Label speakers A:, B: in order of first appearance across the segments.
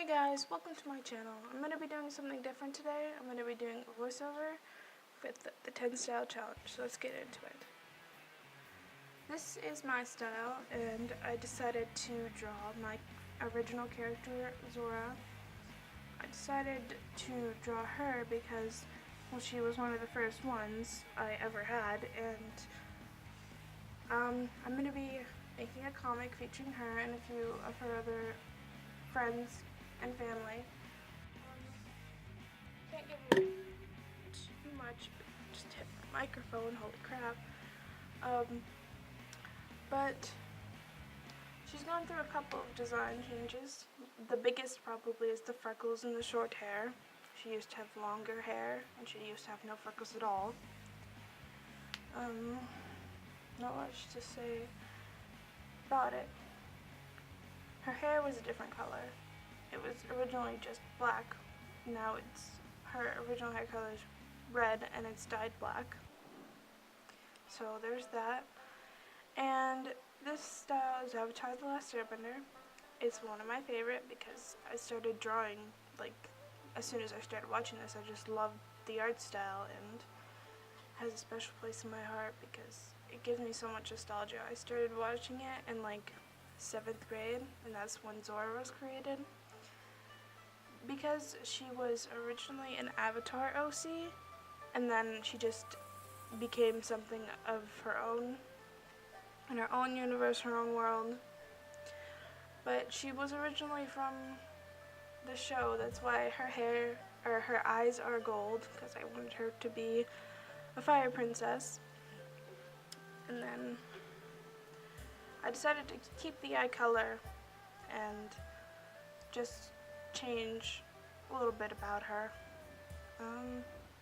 A: Hey guys, welcome to my channel. I'm going to be doing something different today. I'm going to be doing a voiceover with the 10 style challenge, so let's get into it. This is my style, and I decided to draw my original character, Zora. I decided to draw her because, well, she was one of the first ones I ever had, and I'm going to be making a comic featuring her and a few of her other friends and family. Can't give away too much, just hit my microphone, holy crap. But she's gone through a couple of design changes. The biggest probably is the freckles and the short hair. She used to have longer hair, and she used to have no freckles at all. Not much to say about it. Her hair was a different color. It was originally just black. Now her original hair color is red and it's dyed black. So there's that. And this style is Avatar: The Last Airbender. It's one of my favorite because I started drawing, like, as soon as I started watching this. I just loved the art style and has a special place in my heart because it gives me so much nostalgia. I started watching it in like 7th grade, and that's when Zora was created. Because she was originally an Avatar OC, and then she just became something of her own, in her own universe, her own world. But she was originally from the show. That's why her hair, or her eyes, are gold, because I wanted her to be a fire princess. And then I decided to keep the eye color and just change a little bit about her.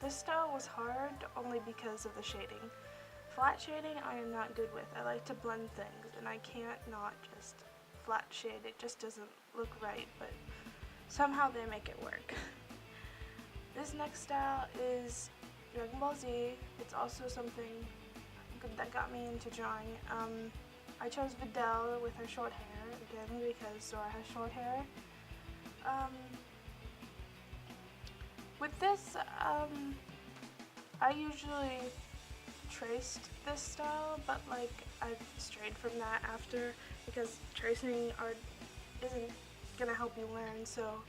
A: This style was hard only because of the shading. Flat shading I am not good with. I like to blend things, and I can't not just flat shade. It just doesn't look right, but somehow they make it work. This next style is Dragon Ball Z. It's also something good that got me into drawing. I chose Videl with her short hair, again because Zora has short hair. With this, I usually traced this style, but like I've strayed from that after because tracing art isn't gonna help you learn, so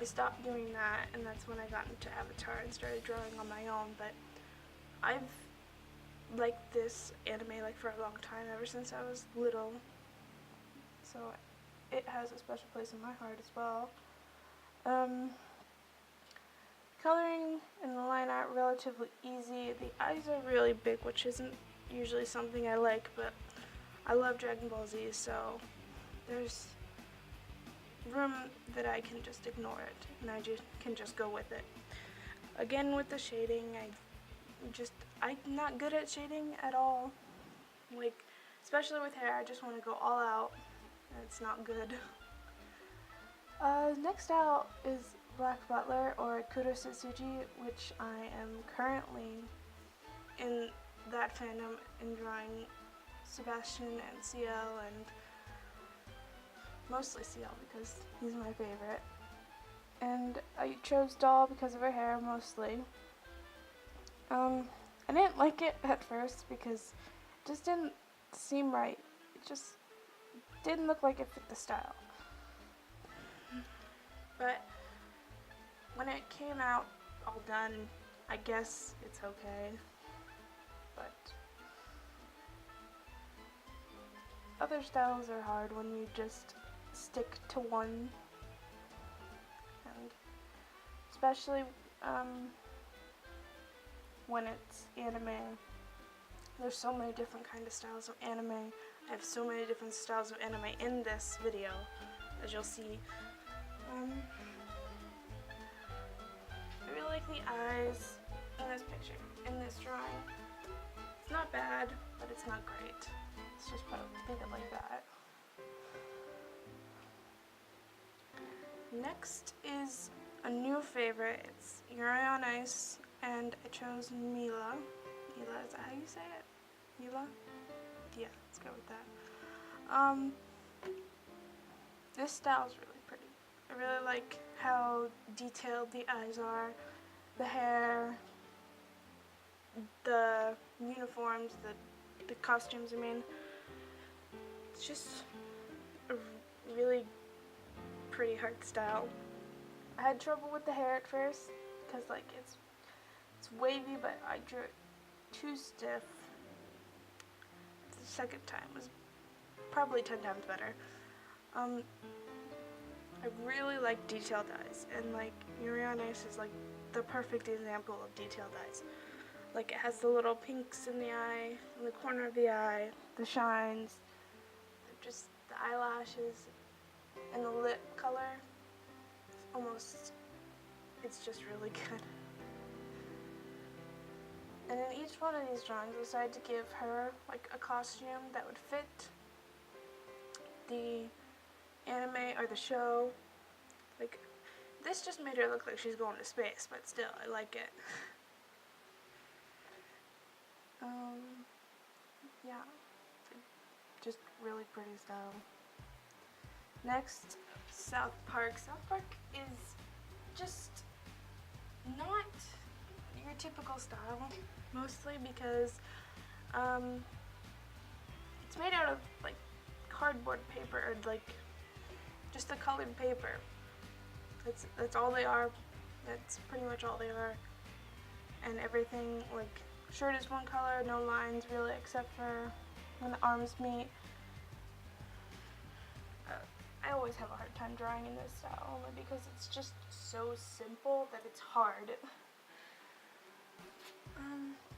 A: I stopped doing that, and that's when I got into Avatar and started drawing on my own. But I've liked this anime like for a long time, ever since I was little, so it has a special place in my heart as well. Coloring and the line art relatively easy. The eyes are really big, which isn't usually something I like, but I love Dragon Ball Z, so there's room that I can just ignore it, and I can just go with it. Again, with the shading, I'm not good at shading at all. Like, especially with hair, I just want to go all out, and it's not good. Next out is Black Butler, or Kurosetsuji, which I am currently in that fandom and drawing Sebastian and CL, and mostly CL because he's my favorite. And I chose Doll because of her hair mostly. I didn't like it at first because it just didn't seem right. It just didn't look like it fit the style. But when it came out all done, I guess it's okay. But other styles are hard when you just stick to one, and especially when it's anime. There's so many different kind of styles of anime. I have so many different styles of anime in this video, as you'll see. I really like the eyes in this picture, in this drawing. It's not bad, but it's not great. Let's just think it like that. Next is a new favorite. It's Yuri on Ice, and I chose Mila. Mila, is that how you say it? Mila? Yeah, let's go with that. This style is really pretty. I really like how detailed the eyes are, the hair, the uniforms, the costumes, I mean. It's just a really pretty art style. I had trouble with the hair at first because like it's wavy, but I drew it too stiff. The second time was probably 10 times better. I really like detailed eyes, and like Urianis is like the perfect example of detailed eyes. Like it has the little pinks in the eye, in the corner of the eye, the shines, just the eyelashes, and the lip color. It's just really good. And in each one of these drawings, I decided to give her like a costume that would fit the anime or the show. Like, this just made her look like she's going to space, but still, I like it. Yeah, just really pretty style. Next, South Park. South Park is just not your typical style, mostly because it's made out of like cardboard paper or like just the colored paper. That's all they are. That's pretty much all they are. And everything, like, shirt is one color, no lines really, except for when the arms meet. I always have a hard time drawing in this style, only because it's just so simple that it's hard.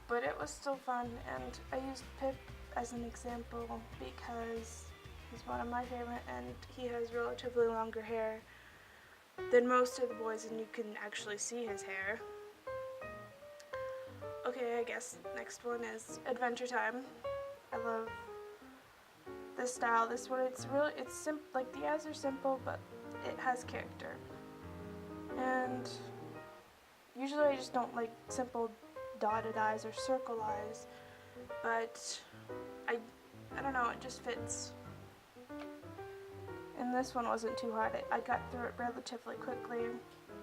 A: But it was still fun, and I used Pip as an example because he's one of my favorite, and he has relatively longer hair than most of the boys, and you can actually see his hair. Okay, I guess next one is Adventure Time. I love this style. This one, it's simple. Like the eyes are simple, but it has character. And usually I just don't like simple dotted eyes or circle eyes, but I don't know, it just fits. And this one wasn't too hard. I got through it relatively quickly,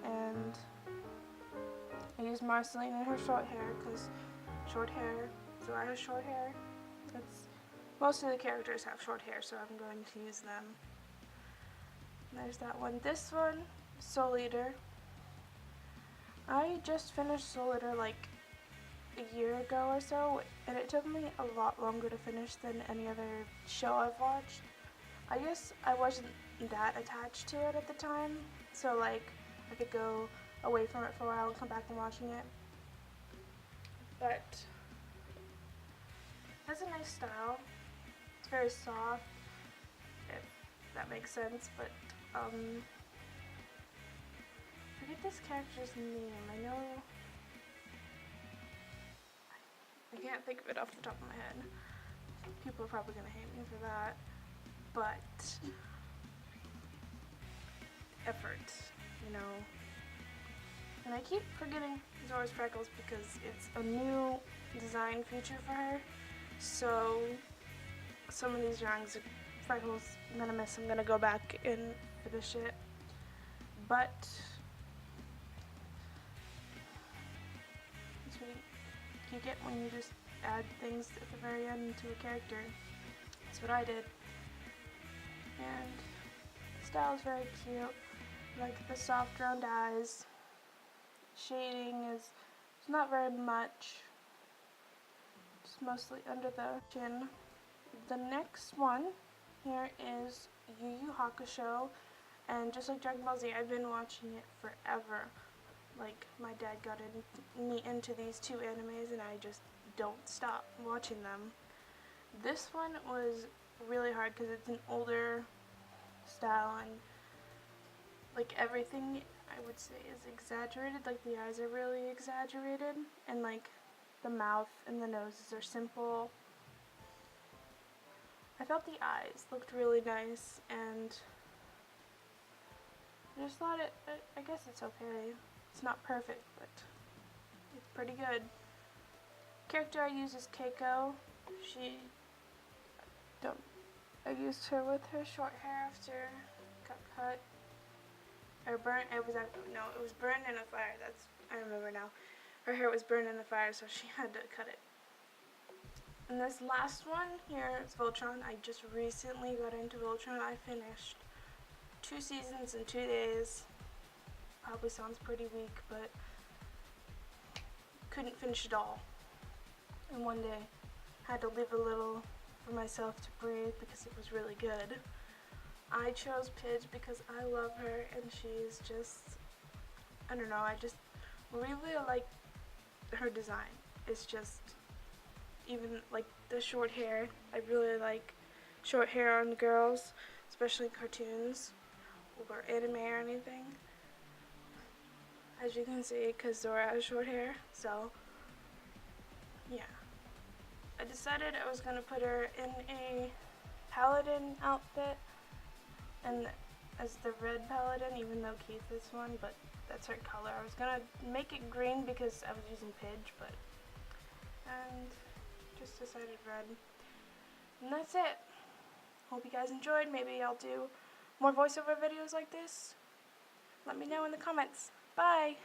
A: and I used Marceline in her short hair because short hair. Zora has short hair. Most of the characters have short hair, so I'm going to use them. And there's that one. This one, Soul Eater. I just finished Soul Eater like a year ago or so, and it took me a lot longer to finish than any other show I've watched. I guess I wasn't that attached to it at the time, so like I could go away from it for a while and come back and watching it. But it has a nice style. It's very soft, if that makes sense, but forget this character's name. I can't think of it off the top of my head. People are probably gonna hate me for that, but effort, you know. And I keep forgetting Zora's freckles because it's a new design feature for her. So some of these drawings, freckles, I'm gonna miss. I'm gonna go back and finish it. But that's what you get when you just add things at the very end to a character. That's what I did. And the style is very cute. Like the soft round eyes. Shading is not very much. Just mostly under the chin. The next one here is Yu Yu Hakusho, and just like Dragon Ball Z, I've been watching it forever. Like, my dad got me into these two animes, and I just don't stop watching them. This one was really hard because it's an older style, and like everything I would say is exaggerated. Like the eyes are really exaggerated, and like the mouth and the noses are simple. I thought the eyes looked really nice, and I just thought I guess it's okay. It's not perfect, but it's pretty good. Character I use is Keiko. I used her with her short hair after it got cut. or burnt. It was no, it was burned in a fire. I remember now. Her hair was burned in the fire, so she had to cut it. And this last one here is Voltron. I just recently got into Voltron. I finished 2 seasons in 2 days. Probably sounds pretty weak, but couldn't finish it all in one day. Had to leave a little for myself to breathe because it was really good. I chose Pidge because I love her and she's just, I don't know, I just really like her design. It's just, even like the short hair, I really like short hair on girls, especially cartoons or anime or anything. As you can see, because Zora has short hair, so yeah. I decided I was going to put her in a paladin outfit, and as the red paladin, even though Keith is one, but that's her color. I was going to make it green because I was using Pidge, and just decided red. And that's it. Hope you guys enjoyed. Maybe I'll do more voiceover videos like this. Let me know in the comments. Bye!